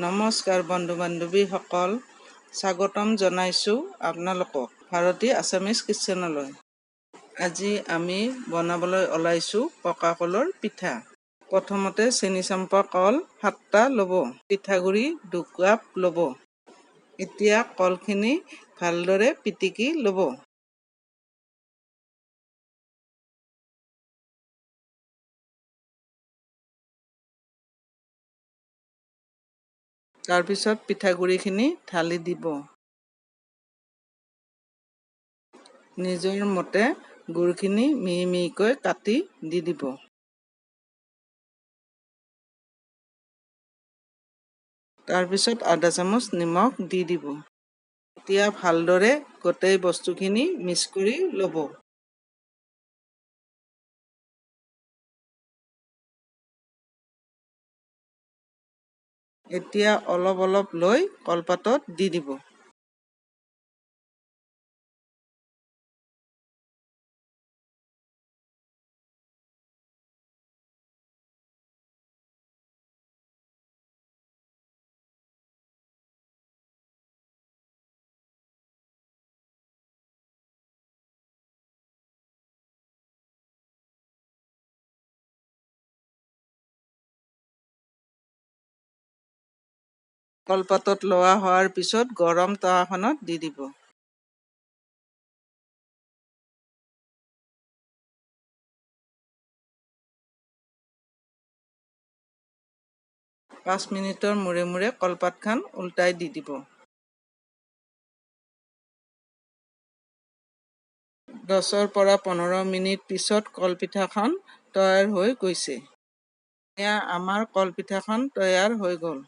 নমস্কাৰ বন্ধু বান্ধৱীসকল, স্বাগতম জনাইছোঁ আপোনালোকক ভাৰতী আছামিজ কিটচেনলৈ। আজি আমি বনাবলৈ ওলাইছোঁ পকা কলৰ পিঠা। প্ৰথমতে চেনি চম্পা কল 7টা ল'ব, পিঠাগুড়ি 2 কাপ ল'ব। এতিয়া কলখিনি ভালদৰে পিটিকি ল'ব। তাৰপিছত পিঠাগুড়িখিনি ঢালি দিব। নিজৰ মতে গুড়খিনি মিহি মিহিকৈ কাটি দি দিব। তাৰপিছত আধা চামুচ নিমখ দি দিব। এতিয়া ভালদৰে গোটেই বস্তুখিনি মিক্স কৰি ল'ব। এতিয়া অলপ অলপ লৈ কলপাতত দি দিব। কলপাতত লোৱা হোৱাৰ পিছত গৰম টাৱাখনত দি দিব। পাঁচ মিনিটৰ মূৰে মূৰে কলপাতখন উল্টাই দি দিব। 10 পৰা 15 মিনিট পিছত কলপিঠাখন তৈয়াৰ হৈ গৈছে। এতিয়া আমাৰ কলপিঠাখন তৈয়াৰ হৈ গ'ল।